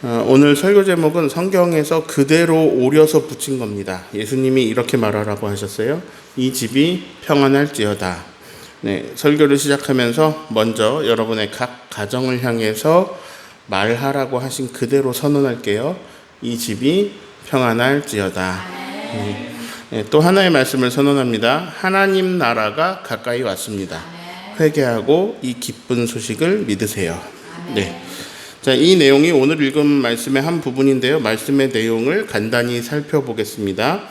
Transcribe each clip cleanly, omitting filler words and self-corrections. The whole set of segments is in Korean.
오늘 설교 제목은 성경에서 그대로 오려서 붙인 겁니다. 예수님이 이렇게 말하라고 하셨어요. 이 집이 평안할지어다. 네, 설교를 시작하면서 먼저 여러분의 각 가정을 향해서 말하라고 하신 그대로 선언할게요. 이 집이 평안할지어다. 네, 또 하나의 말씀을 선언합니다. 하나님 나라가 가까이 왔습니다. 회개하고 이 기쁜 소식을 믿으세요. 네. 자, 이 내용이 오늘 읽은 말씀의 한 부분인데요. 말씀의 내용을 간단히 살펴보겠습니다.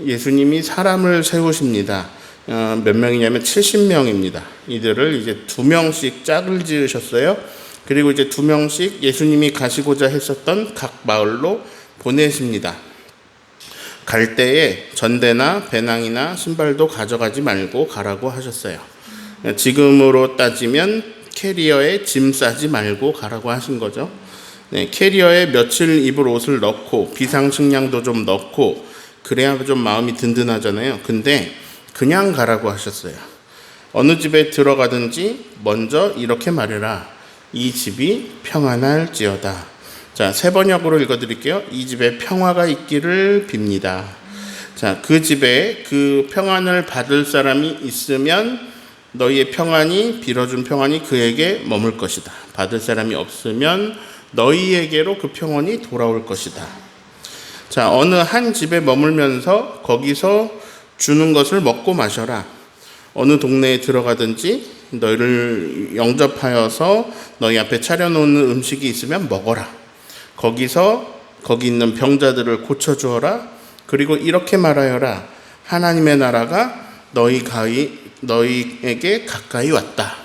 예수님이 사람을 세우십니다. 몇 명이냐면 70명입니다. 이들을 이제 2명씩 짝을 지으셨어요. 그리고 이제 2명씩 예수님이 가시고자 했었던 각 마을로 보내십니다. 갈 때에 전대나 배낭이나 신발도 가져가지 말고 가라고 하셨어요. 지금으로 따지면 캐리어에 짐 싸지 말고 가라고 하신 거죠. 네, 캐리어에 며칠 입을 옷을 넣고 비상식량도 좀 넣고 그래야 좀 마음이 든든하잖아요. 근데 그냥 가라고 하셨어요. 어느 집에 들어가든지 먼저 이렇게 말해라. 이 집이 평안할지어다. 자, 새 번역으로 읽어드릴게요. 이 집에 평화가 있기를 빕니다. 자, 그 집에 그 평안을 받을 사람이 있으면 너희의 평안이, 빌어준 평안이 그에게 머물 것이다. 받을 사람이 없으면 너희에게로 그 평안이 돌아올 것이다. 자, 어느 한 집에 머물면서 거기서 주는 것을 먹고 마셔라. 어느 동네에 들어가든지 너희를 영접하여서 너희 앞에 차려놓는 음식이 있으면 먹어라. 거기 있는 병자들을 고쳐주어라. 그리고 이렇게 말하여라. 하나님의 나라가 너희에게 가까이 왔다.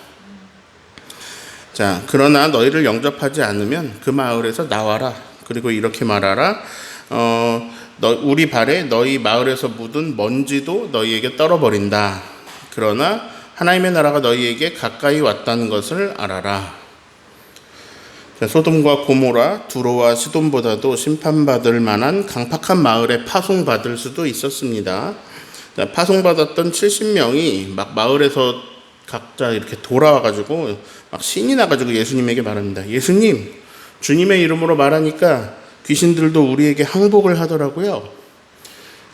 자, 그러나 너희를 영접하지 않으면 그 마을에서 나와라. 그리고 이렇게 말하라. 우리 발에 너희 마을에서 묻은 먼지도 너희에게 떨어버린다. 그러나 하나님의 나라가 너희에게 가까이 왔다는 것을 알아라. 자, 소돔과 고모라, 두로와 시돈보다도 심판받을 만한 강팍한 마을에 파송받을 수도 있었습니다. 파송받았던 70명이 막 마을에서 각자 이렇게 돌아와가지고 막 신이 나가지고 예수님에게 말합니다. 예수님, 주님의 이름으로 말하니까 귀신들도 우리에게 항복을 하더라고요.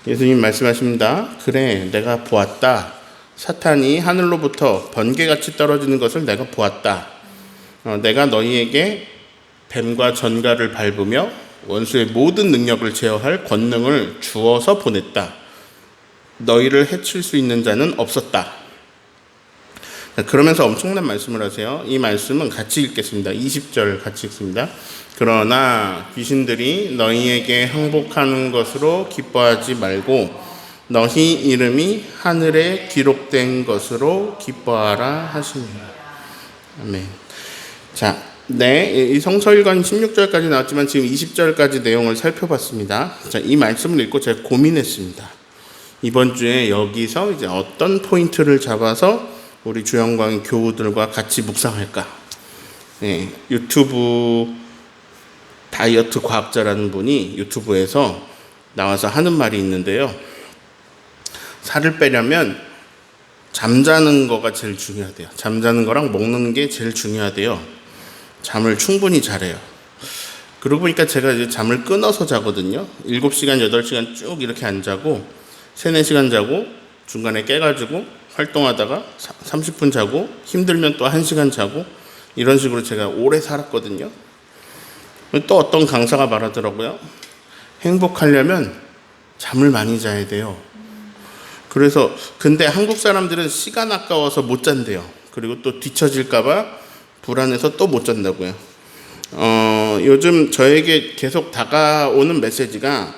예수님 말씀하십니다. 그래, 내가 보았다. 사탄이 하늘로부터 번개같이 떨어지는 것을 내가 보았다. 내가 너희에게 뱀과 전갈을 밟으며 원수의 모든 능력을 제어할 권능을 주어서 보냈다. 너희를 해칠 수 있는 자는 없었다. 그러면서 엄청난 말씀을 하세요. 이 말씀은 같이 읽겠습니다. 20절 같이 읽습니다. 그러나 귀신들이 너희에게 항복하는 것으로 기뻐하지 말고 너희 이름이 하늘에 기록된 것으로 기뻐하라 하시니라. 아멘. 자, 이 성서일관 16절까지 나왔지만 지금 20절까지 내용을 살펴봤습니다. 자, 이 말씀을 읽고 제가 고민했습니다. 이번 주에 여기서 이제 어떤 포인트를 잡아서 우리 주영광 교우들과 같이 묵상할까? 네, 유튜브 다이어트 과학자라는 분이 유튜브에서 나와서 하는 말이 있는데요. 살을 빼려면 잠자는 거가 제일 중요하대요. 잠자는 거랑 먹는 게 제일 중요하대요. 잠을 충분히 자래요. 그러고 보니까 제가 이제 잠을 끊어서 자거든요. 7시간, 8시간 쭉 이렇게 안 자고 3, 4시간 자고 중간에 깨가지고 활동하다가 30분 자고 힘들면 또 1시간 자고 이런 식으로 제가 오래 살았거든요. 또 어떤 강사가 말하더라고요. 행복하려면 잠을 많이 자야 돼요. 그래서 근데 한국 사람들은 시간 아까워서 못 잔대요. 그리고 또 뒤처질까봐 불안해서 또 못 잔다고요. 요즘 저에게 계속 다가오는 메시지가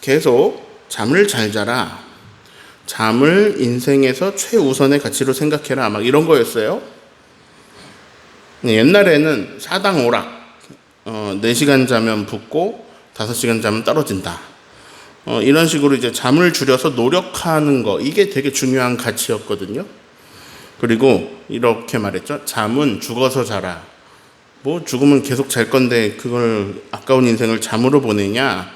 계속 잠을 잘 자라. 잠을 인생에서 최우선의 가치로 생각해라. 막 이런 거였어요. 옛날에는 사당 오락. 4시간 자면 붓고 5시간 자면 떨어진다. 이런 식으로 이제 잠을 줄여서 노력하는 거. 이게 되게 중요한 가치였거든요. 그리고 이렇게 말했죠. 잠은 죽어서 자라. 뭐 죽으면 계속 잘 건데 그걸 아까운 인생을 잠으로 보내냐.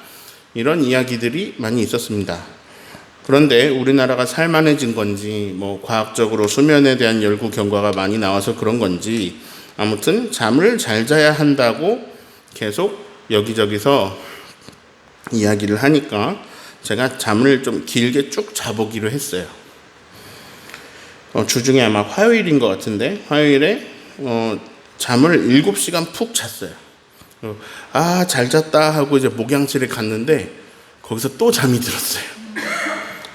이런 이야기들이 많이 있었습니다. 그런데 우리나라가 살만해진 건지 뭐 과학적으로 수면에 대한 연구 결과가 많이 나와서 그런 건지 아무튼 잠을 잘 자야 한다고 계속 여기저기서 이야기를 하니까 제가 잠을 좀 길게 쭉 자보기로 했어요. 주중에 아마 화요일인 것 같은데 화요일에 잠을 7시간 푹 잤어요. 잘 잤다 하고 이제 목양실에 갔는데 거기서 또 잠이 들었어요.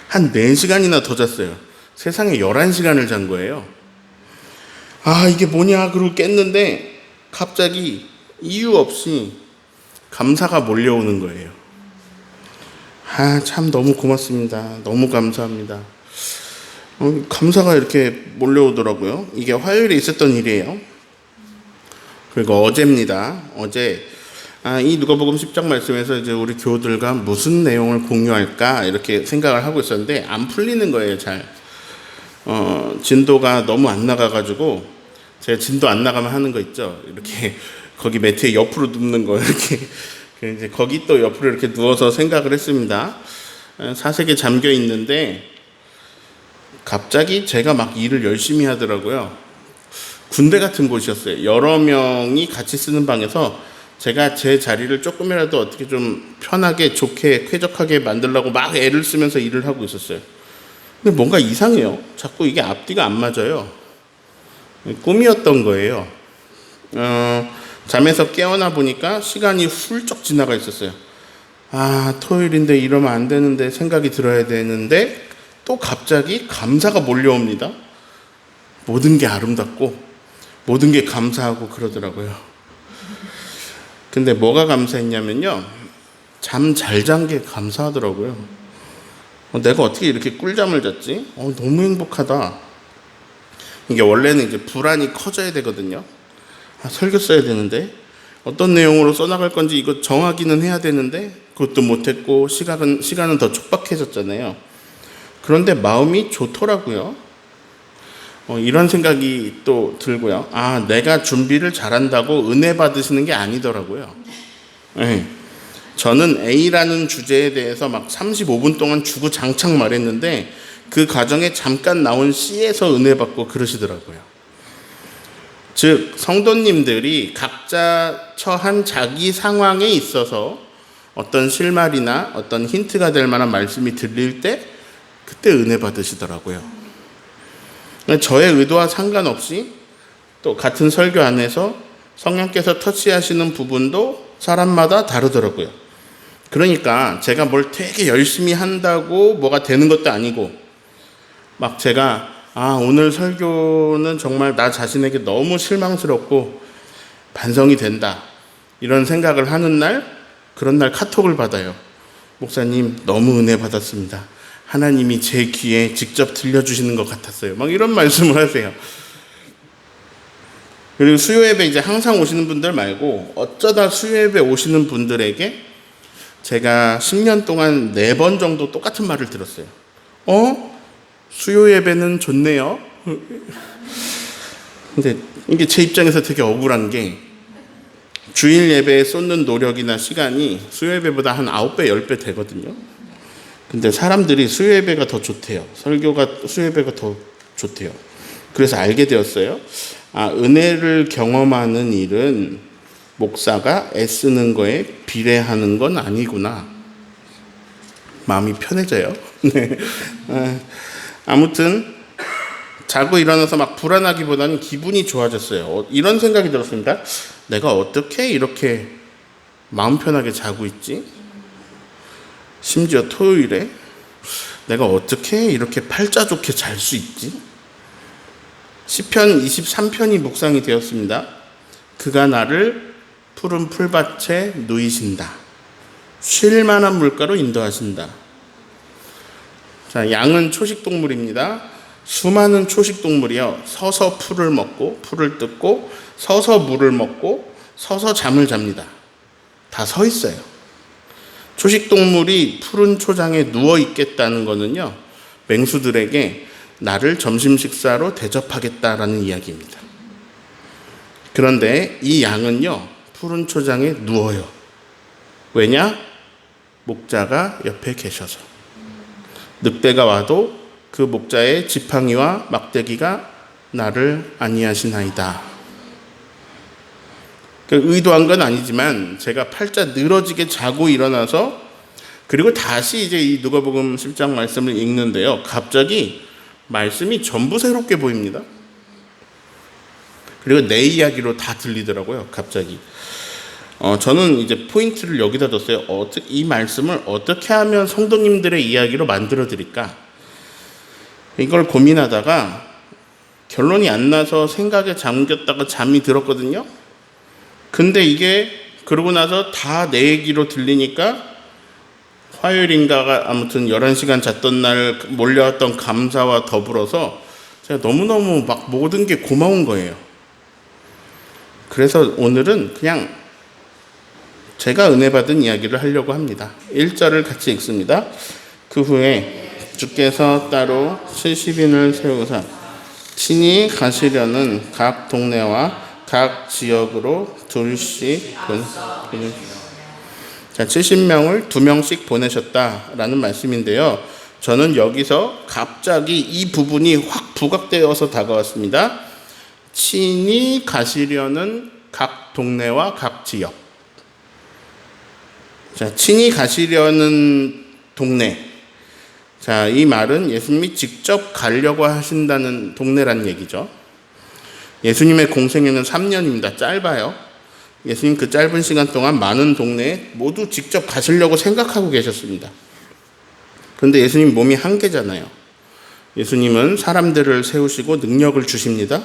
한 4시간이나 더 잤어요. 세상에 11시간을 잔 거예요. 이게 뭐냐 그러고 깼는데 갑자기 이유 없이 감사가 몰려오는 거예요. 참 너무 고맙습니다. 너무 감사합니다. 감사가 이렇게 몰려오더라고요. 이게 화요일에 있었던 일이에요. 그리고 어제입니다. 어제 이 누가복음 10장 말씀에서 이제 우리 교우들과 무슨 내용을 공유할까 이렇게 생각을 하고 있었는데 안 풀리는 거예요. 잘 진도가 너무 안 나가가지고 제가 진도 안 나가면 하는 거 있죠. 이렇게 거기 매트에 옆으로 눕는 거 이렇게 이제 거기 또 옆으로 이렇게 누워서 생각을 했습니다. 사색에 잠겨 있는데 갑자기 제가 막 일을 열심히 하더라고요. 군대 같은 곳이었어요. 여러 명이 같이 쓰는 방에서 제가 제 자리를 조금이라도 어떻게 좀 편하게 좋게 쾌적하게 만들려고 막 애를 쓰면서 일을 하고 있었어요. 근데 뭔가 이상해요. 자꾸 이게 앞뒤가 안 맞아요. 꿈이었던 거예요. 잠에서 깨어나 보니까 시간이 훌쩍 지나가 있었어요. 토요일인데 이러면 안 되는데 생각이 들어야 되는데 또 갑자기 감사가 몰려옵니다. 모든 게 아름답고 모든 게 감사하고 그러더라고요. 근데 뭐가 감사했냐면요. 잠 잘 잔 게 감사하더라고요. 내가 어떻게 이렇게 꿀잠을 잤지? 너무 행복하다. 이게 원래는 이제 불안이 커져야 되거든요. 설교 써야 되는데 어떤 내용으로 써나갈 건지 이거 정하기는 해야 되는데 그것도 못했고 시간은 더 촉박해졌잖아요. 그런데 마음이 좋더라고요. 이런 생각이 또 들고요. 내가 준비를 잘한다고 은혜 받으시는 게 아니더라고요. 네. 저는 A라는 주제에 대해서 막 35분 동안 주구장창 말했는데 그 과정에 잠깐 나온 C에서 은혜 받고 그러시더라고요. 즉 성도님들이 각자 처한 자기 상황에 있어서 어떤 실말이나 어떤 힌트가 될 만한 말씀이 들릴 때 그때 은혜 받으시더라고요. 저의 의도와 상관없이 또 같은 설교 안에서 성령께서 터치하시는 부분도 사람마다 다르더라고요. 그러니까 제가 뭘 되게 열심히 한다고 뭐가 되는 것도 아니고 막 제가 오늘 설교는 정말 나 자신에게 너무 실망스럽고 반성이 된다 이런 생각을 하는 날 그런 날 카톡을 받아요. 목사님 너무 은혜 받았습니다. 하나님이 제 귀에 직접 들려주시는 것 같았어요. 막 이런 말씀을 하세요. 그리고 수요예배 이제 항상 오시는 분들 말고 어쩌다 수요예배 오시는 분들에게 제가 10년 동안 4번 정도 똑같은 말을 들었어요. 수요예배는 좋네요. 근데 이게 제 입장에서 되게 억울한 게 주일 예배에 쏟는 노력이나 시간이 수요예배보다 한 9배, 10배 되거든요. 근데 사람들이 수요예배가 더 좋대요. 수요예배가 더 좋대요. 그래서 알게 되었어요. 은혜를 경험하는 일은 목사가 애쓰는 거에 비례하는 건 아니구나. 마음이 편해져요. 네. 아무튼 자고 일어나서 막 불안하기보다는 기분이 좋아졌어요. 이런 생각이 들었습니다. 내가 어떻게 이렇게 마음 편하게 자고 있지? 심지어 토요일에 내가 어떻게 이렇게 팔자 좋게 잘 수 있지? 시편 23편이 묵상이 되었습니다. 그가 나를 푸른 풀밭에 누이신다. 쉴 만한 물가로 인도하신다. 자, 양은 초식동물입니다. 수많은 초식동물이요. 서서 풀을 먹고 풀을 뜯고 서서 물을 먹고 서서 잠을 잡니다. 다 서 있어요. 초식동물이 푸른 초장에 누워 있겠다는 거는요. 맹수들에게 나를 점심 식사로 대접하겠다라는 이야기입니다. 그런데 이 양은요. 푸른 초장에 누워요. 왜냐? 목자가 옆에 계셔서. 늑대가 와도 그 목자의 지팡이와 막대기가 나를 안위하시나이다. 의도한 건 아니지만 제가 팔자 늘어지게 자고 일어나서 그리고 다시 이제 이 누가복음 10장 말씀을 읽는데요. 갑자기 말씀이 전부 새롭게 보입니다. 그리고 내 이야기로 다 들리더라고요. 갑자기. 저는 이제 포인트를 여기다 뒀어요. 이 말씀을 어떻게 하면 성도님들의 이야기로 만들어 드릴까? 이걸 고민하다가 결론이 안 나서 생각에 잠겼다가 잠이 들었거든요. 근데 이게 그러고 나서 다 내 얘기로 들리니까 화요일인가가 아무튼 11시간 잤던 날 몰려왔던 감사와 더불어서 제가 너무너무 막 모든 게 고마운 거예요. 그래서 오늘은 그냥 제가 은혜 받은 이야기를 하려고 합니다. 1절을 같이 읽습니다. 그 후에 주께서 따로 70인을 세우사 친히 가시려는 각 동네와 각 지역으로 둘씩 자, 70명을 2명씩 보내셨다라는 말씀인데요. 저는 여기서 갑자기 이 부분이 확 부각되어서 다가왔습니다. 친히 가시려는 각 동네와 각 지역. 자, 친히 가시려는 동네. 자, 이 말은 예수님이 직접 가려고 하신다는 동네란 얘기죠. 예수님의 공생애는 3년입니다. 짧아요. 예수님 그 짧은 시간 동안 많은 동네에 모두 직접 가시려고 생각하고 계셨습니다. 그런데 예수님 몸이 한계잖아요. 예수님은 사람들을 세우시고 능력을 주십니다.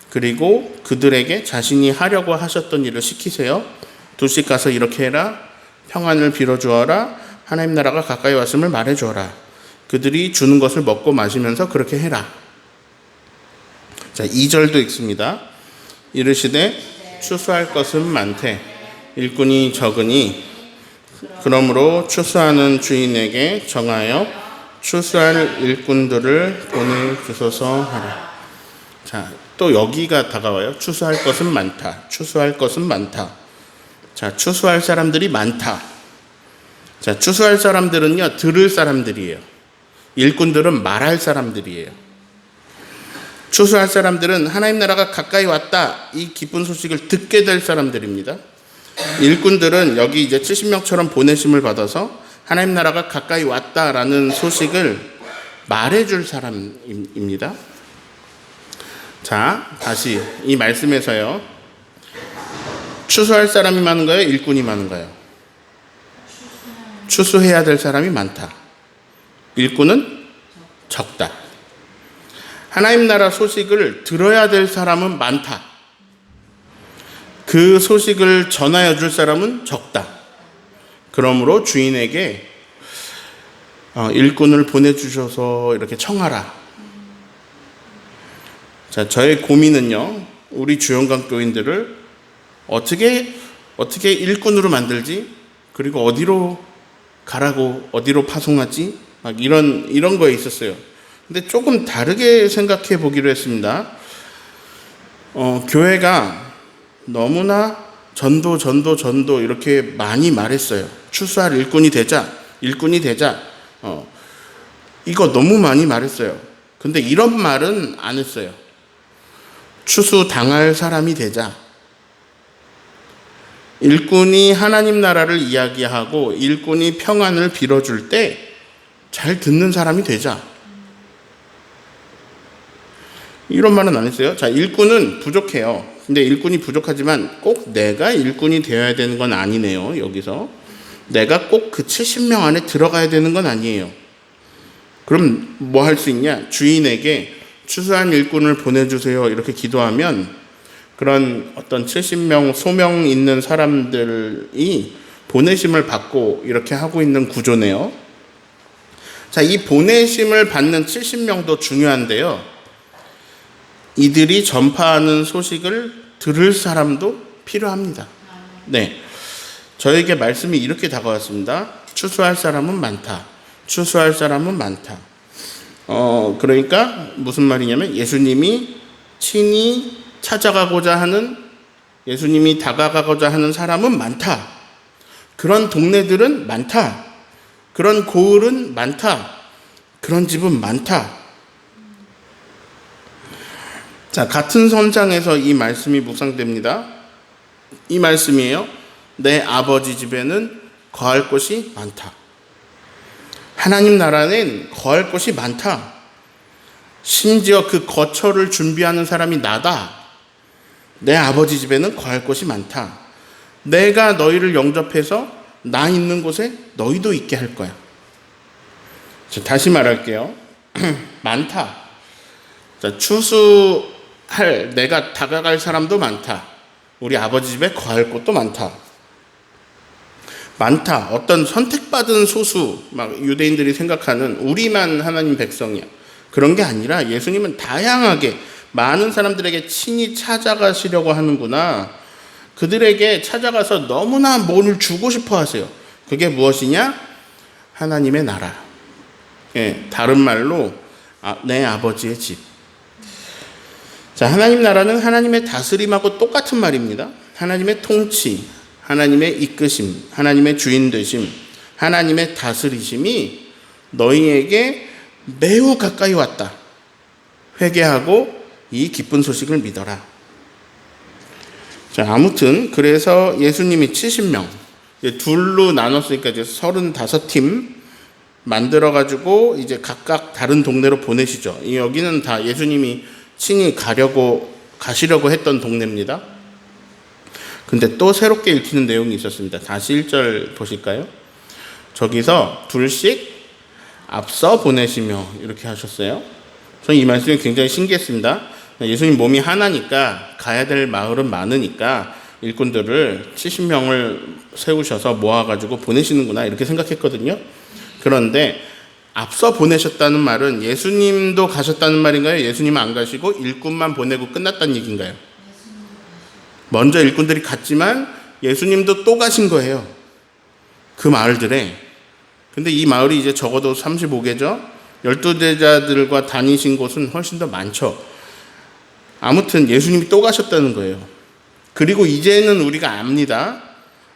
그리고 그들에게 자신이 하려고 하셨던 일을 시키세요. 둘씩 가서 이렇게 해라. 평안을 빌어주어라. 하나님 나라가 가까이 왔음을 말해주어라. 그들이 주는 것을 먹고 마시면서 그렇게 해라. 자, 2절도 읽습니다. 이르시되 추수할 것은 많되 일꾼이 적으니 그러므로 추수하는 주인에게 정하여 추수할 일꾼들을 보내주소서 하라. 자, 또 여기가 다가와요. 추수할 것은 많다. 추수할 것은 많다. 자, 추수할 사람들이 많다. 자, 추수할 사람들은요, 들을 사람들이에요. 일꾼들은 말할 사람들이에요. 추수할 사람들은 하나님 나라가 가까이 왔다. 이 기쁜 소식을 듣게 될 사람들입니다. 일꾼들은 여기 이제 70명처럼 보내심을 받아서 하나님 나라가 가까이 왔다라는 소식을 말해줄 사람입니다. 자, 다시 이 말씀에서요. 추수할 사람이 많은가요? 일꾼이 많은가요? 추수해야 될 사람이 많다. 일꾼은 적다. 하나님 나라 소식을 들어야 될 사람은 많다. 그 소식을 전하여 줄 사람은 적다. 그러므로 주인에게 일꾼을 보내주셔서 이렇게 청하라. 자, 저의 고민은요, 우리 주영강 교인들을 어떻게 일꾼으로 만들지? 그리고 어디로 가라고, 어디로 파송하지? 막 이런 거에 있었어요. 근데 조금 다르게 생각해 보기로 했습니다. 교회가 너무나 전도 이렇게 많이 말했어요. 추수할 일꾼이 되자. 이거 너무 많이 말했어요. 근데 이런 말은 안 했어요. 추수 당할 사람이 되자. 일꾼이 하나님 나라를 이야기하고 일꾼이 평안을 빌어줄 때 잘 듣는 사람이 되자. 이런 말은 안 했어요. 자, 일꾼은 부족해요. 근데 일꾼이 부족하지만 꼭 내가 일꾼이 되어야 되는 건 아니네요. 여기서 내가 꼭 그 70명 안에 들어가야 되는 건 아니에요. 그럼 뭐 할 수 있냐? 주인에게 추수한 일꾼을 보내주세요. 이렇게 기도하면 그런 어떤 70명 소명 있는 사람들이 보내심을 받고 이렇게 하고 있는 구조네요. 자, 이 보내심을 받는 70명도 중요한데요. 이들이 전파하는 소식을 들을 사람도 필요합니다. 네. 저에게 말씀이 이렇게 다가왔습니다. 추수할 사람은 많다. 추수할 사람은 많다. 그러니까 무슨 말이냐면 예수님이 친히 찾아가고자 하는, 예수님이 다가가고자 하는 사람은 많다. 그런 동네들은 많다. 그런 고을은 많다. 그런 집은 많다. 자, 같은 선상에서 이 말씀이 묵상됩니다. 이 말씀이에요. 내 아버지 집에는 거할 곳이 많다. 하나님 나라는 거할 곳이 많다. 심지어 그 거처를 준비하는 사람이 나다. 내 아버지 집에는 거할 곳이 많다. 내가 너희를 영접해서 나 있는 곳에 너희도 있게 할 거야. 자, 다시 말할게요. 많다. 자, 추수할 내가 다가갈 사람도 많다. 우리 아버지 집에 거할 곳도 많다. 많다. 어떤 선택받은 소수, 막 유대인들이 생각하는 우리만 하나님 백성이야. 그런 게 아니라 예수님은 다양하게 많은 사람들에게 친히 찾아가시려고 하는구나. 그들에게 찾아가서 너무나 뭘 주고 싶어 하세요. 그게 무엇이냐? 하나님의 나라. 예, 다른 말로 내 아버지의 집. 자, 하나님 나라는 하나님의 다스림하고 똑같은 말입니다. 하나님의 통치, 하나님의 이끄심, 하나님의 주인 되심, 하나님의 다스리심이 너희에게 매우 가까이 왔다. 회개하고 이 기쁜 소식을 믿어라. 자, 아무튼 그래서 예수님이 70명, 둘로 나눴으니까 이제 35팀 만들어가지고 이제 각각 다른 동네로 보내시죠. 여기는 다 예수님이 친히 가시려고 했던 동네입니다. 근데 또 새롭게 읽히는 내용이 있었습니다. 다시 1절 보실까요? 저기서 둘씩 앞서 보내시며 이렇게 하셨어요. 저는 이 말씀이 굉장히 신기했습니다. 예수님 몸이 하나니까 가야 될 마을은 많으니까 일꾼들을 70명을 세우셔서 모아가지고 보내시는구나 이렇게 생각했거든요. 그런데 앞서 보내셨다는 말은 예수님도 가셨다는 말인가요? 예수님은 안 가시고 일꾼만 보내고 끝났다는 얘기인가요? 먼저 일꾼들이 갔지만 예수님도 또 가신 거예요. 그 마을들에. 근데 이 마을이 이제 적어도 35개죠. 12제자들과 다니신 곳은 훨씬 더 많죠. 아무튼 예수님이 또 가셨다는 거예요. 그리고 이제는 우리가 압니다.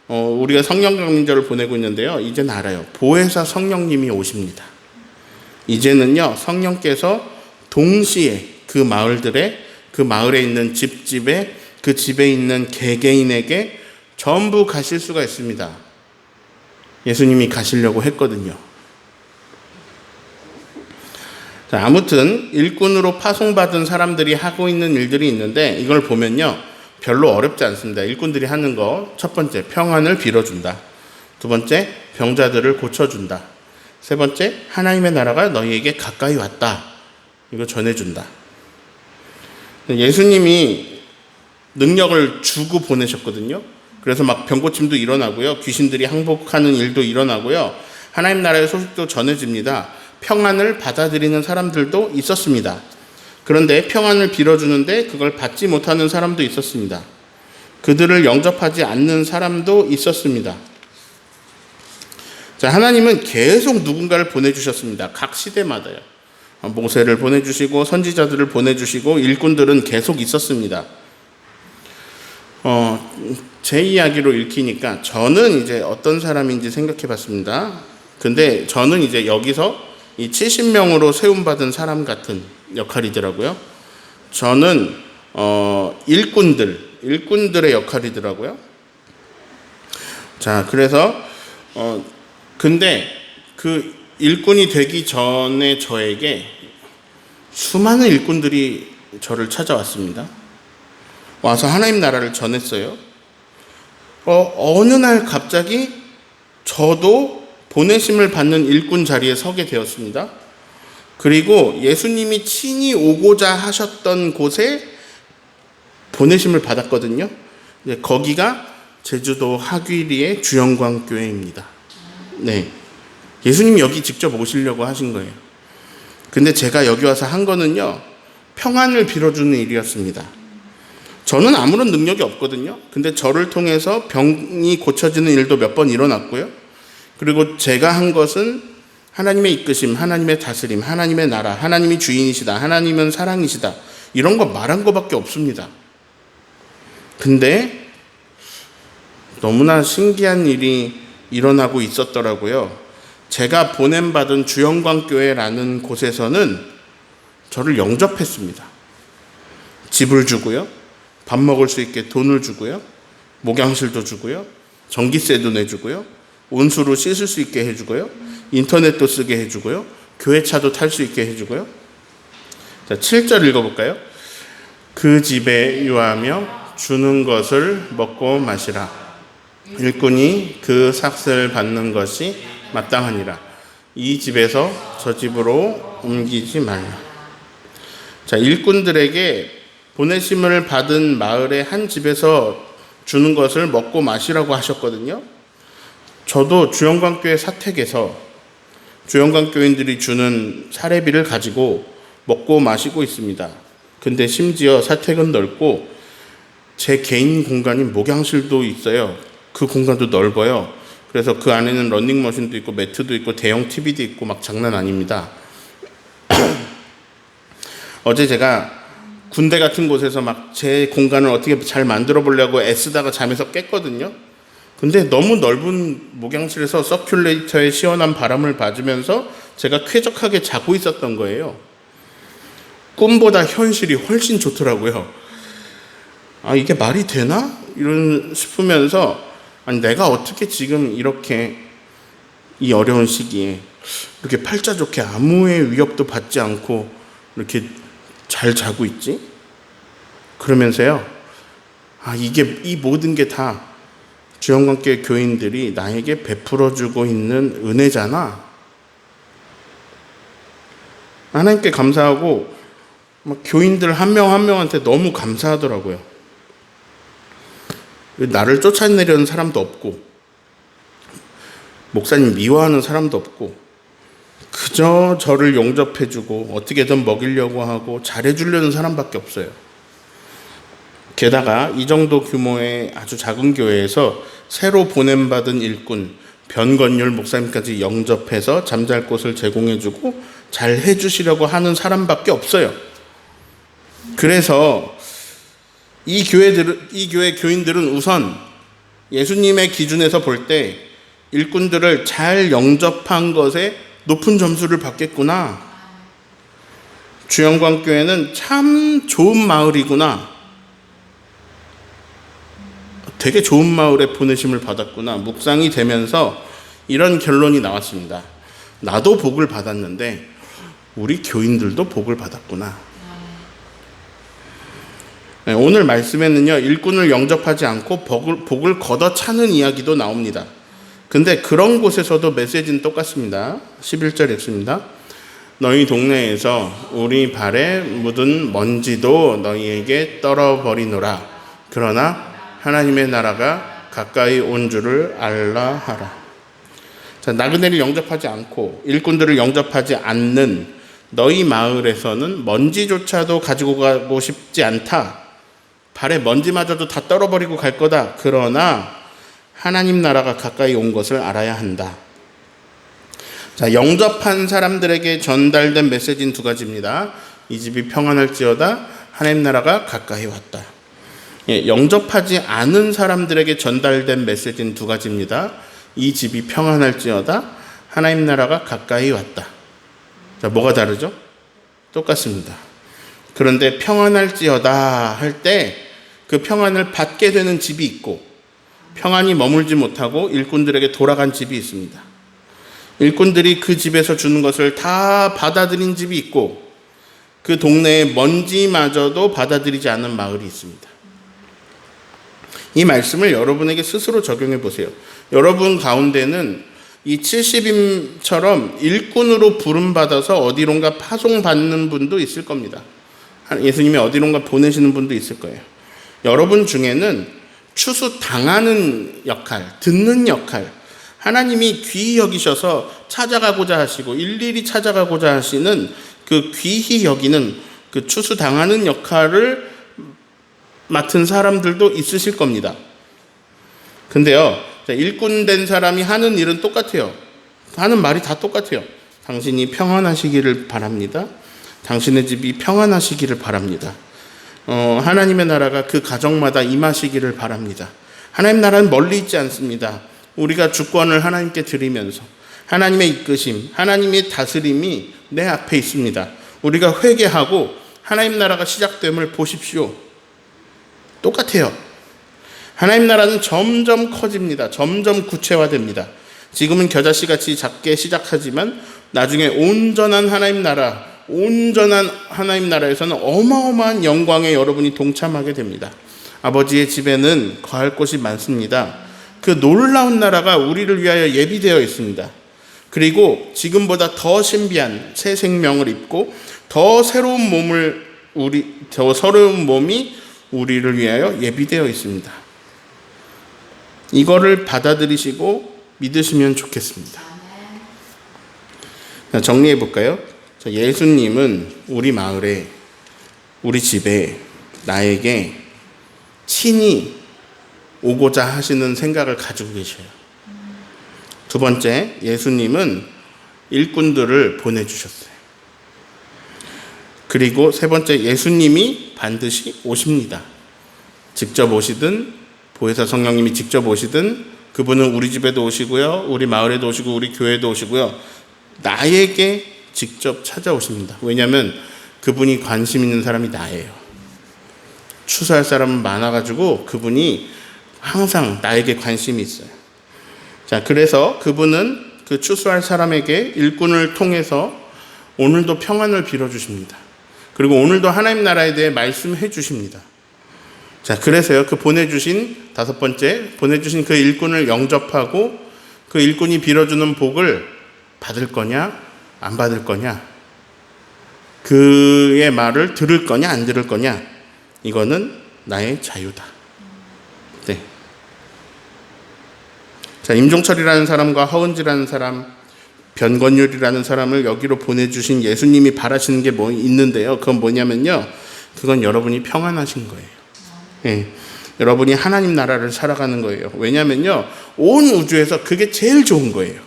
우리가 성령 강림절을 보내고 있는데요. 이제는 알아요. 보혜사 성령님이 오십니다. 이제는요, 성령께서 동시에 그 마을에 있는 집집에 그 집에 있는 개개인에게 전부 가실 수가 있습니다. 예수님이 가시려고 했거든요. 자, 아무튼 일꾼으로 파송받은 사람들이 하고 있는 일들이 있는데 이걸 보면요, 별로 어렵지 않습니다. 일꾼들이 하는 거, 첫 번째, 평안을 빌어준다. 두 번째, 병자들을 고쳐준다. 세 번째, 하나님의 나라가 너희에게 가까이 왔다. 이거 전해준다. 예수님이 능력을 주고 보내셨거든요. 그래서 막 병고침도 일어나고요. 귀신들이 항복하는 일도 일어나고요. 하나님 나라의 소식도 전해집니다. 평안을 받아들이는 사람들도 있었습니다. 그런데 평안을 빌어주는데 그걸 받지 못하는 사람도 있었습니다. 그들을 영접하지 않는 사람도 있었습니다. 자, 하나님은 계속 누군가를 보내주셨습니다. 각 시대마다요. 모세를 보내주시고 선지자들을 보내주시고 일꾼들은 계속 있었습니다. 제 이야기로 읽히니까 저는 이제 어떤 사람인지 생각해 봤습니다. 근데 저는 이제 여기서 이 70명으로 세움받은 사람 같은 역할이더라고요. 저는 일꾼들의 역할이더라고요. 자, 그래서 근데 그 일꾼이 되기 전에 저에게 수많은 일꾼들이 저를 찾아왔습니다. 와서 하나님 나라를 전했어요. 어느 날 갑자기 저도 보내심을 받는 일꾼 자리에 서게 되었습니다. 그리고 예수님이 친히 오고자 하셨던 곳에 보내심을 받았거든요. 거기가 제주도 하귀리의 주영광교회입니다. 네, 예수님이 여기 직접 오시려고 하신 거예요. 근데 제가 여기 와서 한 거는요, 평안을 빌어주는 일이었습니다. 저는 아무런 능력이 없거든요. 근데 저를 통해서 병이 고쳐지는 일도 몇 번 일어났고요. 그리고 제가 한 것은 하나님의 이끄심, 하나님의 다스림, 하나님의 나라, 하나님이 주인이시다, 하나님은 사랑이시다, 이런 거 말한 거밖에 없습니다. 근데 너무나 신기한 일이 일어나고 있었더라고요. 제가 보냄받은 주영광교회라는 곳에서는 저를 영접했습니다. 집을 주고요, 밥 먹을 수 있게 돈을 주고요, 목양실도 주고요. 전기세도 내주고요. 온수로 씻을 수 있게 해주고요. 인터넷도 쓰게 해주고요. 교회차도 탈 수 있게 해주고요. 자, 7절 읽어볼까요? 그 집에 유하며 주는 것을 먹고 마시라. 일꾼이 그 삭슬 받는 것이 마땅하니라. 이 집에서 저 집으로 옮기지 말라. 자, 일꾼들에게 보내심을 받은 마을의 한 집에서 주는 것을 먹고 마시라고 하셨거든요. 저도 주영광교회 사택에서 주영광교인들이 주는 사례비를 가지고 먹고 마시고 있습니다. 근데 심지어 사택은 넓고 제 개인 공간인 목양실도 있어요. 그 공간도 넓어요. 그래서 그 안에는 러닝머신도 있고 매트도 있고 대형 TV도 있고 막 장난 아닙니다. 어제 제가 군대 같은 곳에서 막 제 공간을 어떻게 잘 만들어 보려고 애쓰다가 잠에서 깼거든요. 근데 너무 넓은 목양실에서 서큘레이터의 시원한 바람을 맞으면서 제가 쾌적하게 자고 있었던 거예요. 꿈보다 현실이 훨씬 좋더라고요. 아, 이게 말이 되나? 싶으면서 아니, 내가 어떻게 지금 이렇게 이 어려운 시기에 이렇게 팔자 좋게 아무의 위협도 받지 않고 이렇게 잘 자고 있지? 그러면서요, 아, 이 모든 게 다 주영광교회 교인들이 나에게 베풀어주고 있는 은혜잖아. 하나님께 감사하고 막 교인들 한 명 한 명한테 너무 감사하더라고요. 나를 쫓아내려는 사람도 없고 목사님 미워하는 사람도 없고 그저 저를 용접해주고 어떻게든 먹이려고 하고 잘해주려는 사람밖에 없어요. 게다가 이 정도 규모의 아주 작은 교회에서 새로 보냄받은 일꾼 변건율 목사님까지 영접해서 잠잘 곳을 제공해주고 잘 해주시려고 하는 사람밖에 없어요. 그래서 이 교회 교인들은 우선 예수님의 기준에서 볼 때 일꾼들을 잘 영접한 것에 높은 점수를 받겠구나. 주영광교회는 참 좋은 마을이구나. 되게 좋은 마을에 보내심을 받았구나. 묵상이 되면서 이런 결론이 나왔습니다. 나도 복을 받았는데 우리 교인들도 복을 받았구나. 네, 오늘 말씀에는요, 일꾼을 영접하지 않고 복을 걷어차는 이야기도 나옵니다. 근데 그런 곳에서도 메시지는 똑같습니다. 11절 읽습니다. 너희 동네에서 우리 발에 묻은 먼지도 너희에게 떨어버리노라. 그러나 하나님의 나라가 가까이 온 줄을 알라 하라. 자, 나그네를 영접하지 않고 일꾼들을 영접하지 않는 너희 마을에서는 먼지조차도 가지고 가고 싶지 않다. 발에 먼지마저도 다 떨어버리고 갈 거다. 그러나 하나님 나라가 가까이 온 것을 알아야 한다. 자, 영접한 사람들에게 전달된 메시지는 두 가지입니다. 이 집이 평안할지어다. 하나님 나라가 가까이 왔다. 예, 영접하지 않은 사람들에게 전달된 메시지는 두 가지입니다. 이 집이 평안할지어다. 하나님 나라가 가까이 왔다. 자, 뭐가 다르죠? 똑같습니다. 그런데 평안할지어다 할 때 그 평안을 받게 되는 집이 있고 평안이 머물지 못하고 일꾼들에게 돌아간 집이 있습니다. 일꾼들이 그 집에서 주는 것을 다 받아들인 집이 있고 그 동네의 먼지마저도 받아들이지 않은 마을이 있습니다. 이 말씀을 여러분에게 스스로 적용해 보세요. 여러분 가운데는 이 70인처럼 일꾼으로 부름받아서 어디론가 파송받는 분도 있을 겁니다. 예수님이 어디론가 보내시는 분도 있을 거예요. 여러분 중에는 추수당하는 역할, 듣는 역할, 하나님이 귀히 여기셔서 찾아가고자 하시고 일일이 찾아가고자 하시는 그 귀히 여기는 그 추수당하는 역할을 맡은 사람들도 있으실 겁니다. 근데요, 일꾼된 사람이 하는 일은 똑같아요. 하는 말이 다 똑같아요. 당신이 평안하시기를 바랍니다. 당신의 집이 평안하시기를 바랍니다. 하나님의 나라가 그 가정마다 임하시기를 바랍니다. 하나님 나라는 멀리 있지 않습니다. 우리가 주권을 하나님께 드리면서 하나님의 이끄심, 하나님의 다스림이 내 앞에 있습니다. 우리가 회개하고 하나님 나라가 시작됨을 보십시오. 똑같아요. 하나님 나라는 점점 커집니다. 점점 구체화됩니다. 지금은 겨자씨같이 작게 시작하지만 나중에 온전한 하나님 나라에서는 어마어마한 영광에 여러분이 동참하게 됩니다. 아버지의 집에는 거할 곳이 많습니다. 그 놀라운 나라가 우리를 위하여 예비되어 있습니다. 그리고 지금보다 더 신비한 새 생명을 입고 더 새로운 몸이 우리를 위하여 예비되어 있습니다. 이거를 받아들이시고 믿으시면 좋겠습니다. 정리해 볼까요? 예수님은 우리 마을에, 우리 집에, 나에게 친히 오고자 하시는 생각을 가지고 계셔요. 두 번째, 예수님은 일꾼들을 보내주셨어요. 그리고 세 번째, 예수님이 반드시 오십니다. 직접 오시든 보혜사 성령님이 직접 오시든 그분은 우리 집에도 오시고요, 우리 마을에도 오시고 우리 교회에도 오시고요, 나에게 직접 찾아오십니다. 왜냐하면 그분이 관심 있는 사람이 나예요. 추수할 사람은 많아가지고 그분이 항상 나에게 관심이 있어요. 자, 그래서 그분은 그 추수할 사람에게 일꾼을 통해서 오늘도 평안을 빌어주십니다. 그리고 오늘도 하나님 나라에 대해 말씀해 주십니다. 자, 그래서요, 다섯 번째, 보내주신 그 일꾼을 영접하고 그 일꾼이 빌어주는 복을 받을 거냐, 안 받을 거냐, 그의 말을 들을 거냐, 안 들을 거냐, 이거는 나의 자유다. 네. 자, 임종철이라는 사람과 허은지라는 사람, 변건율이라는 사람을 여기로 보내주신 예수님이 바라시는 게 있는데요. 그건 뭐냐면요, 그건 여러분이 평안하신 거예요. 네. 여러분이 하나님 나라를 살아가는 거예요. 왜냐면요, 온 우주에서 그게 제일 좋은 거예요.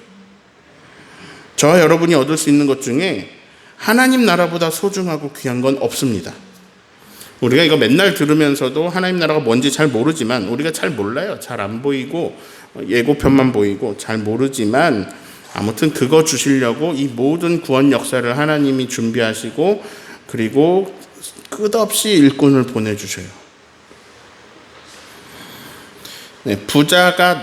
저와 여러분이 얻을 수 있는 것 중에 하나님 나라보다 소중하고 귀한 건 없습니다. 우리가 이거 맨날 들으면서도 하나님 나라가 뭔지 잘 모르지만, 우리가 잘 몰라요. 잘 안 보이고 예고편만 보이고 잘 모르지만, 아무튼 그거 주시려고 이 모든 구원 역사를 하나님이 준비하시고 그리고 끝없이 일꾼을 보내주셔요. 네, 부자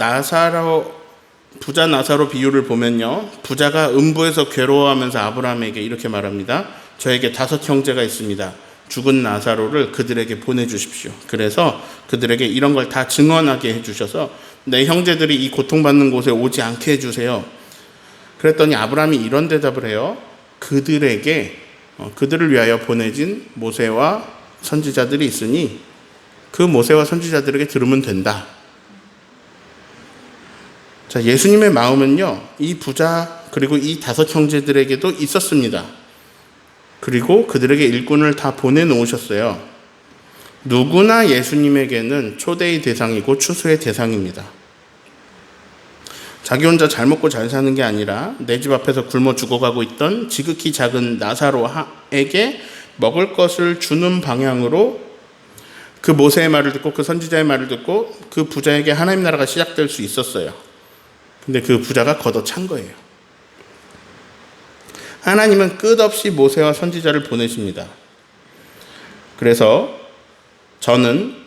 나사로 비유를 보면요, 부자가 음부에서 괴로워하면서 아브라함에게 이렇게 말합니다. 저에게 5 형제가 있습니다. 죽은 나사로를 그들에게 보내주십시오. 그래서 그들에게 이런 걸 다 증언하게 해주셔서 내 형제들이 이 고통받는 곳에 오지 않게 해주세요. 그랬더니 아브라함이 이런 대답을 해요. 그들을 위하여 보내진 모세와 선지자들이 있으니 그 모세와 선지자들에게 들으면 된다. 자, 예수님의 마음은요, 이 부자 그리고 이 5 형제들에게도 있었습니다. 그리고 그들에게 일꾼을 다 보내놓으셨어요. 누구나 예수님에게는 초대의 대상이고 추수의 대상입니다. 자기 혼자 잘 먹고 잘 사는 게 아니라 내 집 앞에서 굶어 죽어가고 있던 지극히 작은 나사로에게 먹을 것을 주는 방향으로 그 모세의 말을 듣고 그 선지자의 말을 듣고 그 부자에게 하나님 나라가 시작될 수 있었어요. 근데 그 부자가 걷어찬 거예요. 하나님은 끝없이 모세와 선지자를 보내십니다. 그래서 저는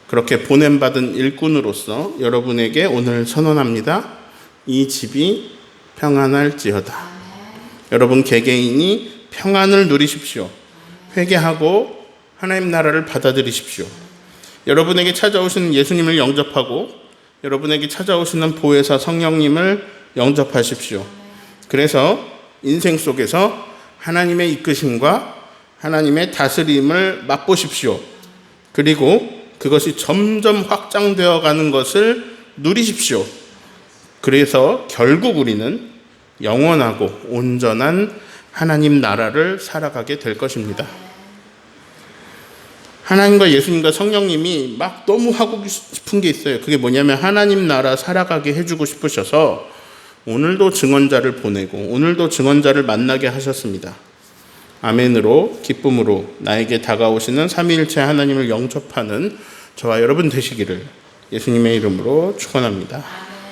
그렇게 보냄받은 일꾼으로서 여러분에게 오늘 선언합니다. 이 집이 평안할지어다. 여러분 개개인이 평안을 누리십시오. 회개하고 하나님 나라를 받아들이십시오. 여러분에게 찾아오시는 예수님을 영접하고 여러분에게 찾아오시는 보혜사 성령님을 영접하십시오. 그래서 인생 속에서 하나님의 이끄심과 하나님의 다스림을 맛보십시오. 그리고 그것이 점점 확장되어 가는 것을 누리십시오. 그래서 결국 우리는 영원하고 온전한 하나님 나라를 살아가게 될 것입니다. 하나님과 예수님과 성령님이 막 너무 하고 싶은 게 있어요. 그게 뭐냐면 하나님 나라 살아가게 해주고 싶으셔서 오늘도 증언자를 보내고 오늘도 증언자를 만나게 하셨습니다. 아멘으로 기쁨으로 나에게 다가오시는 삼위일체 하나님을 영접하는 저와 여러분 되시기를 예수님의 이름으로 축원합니다.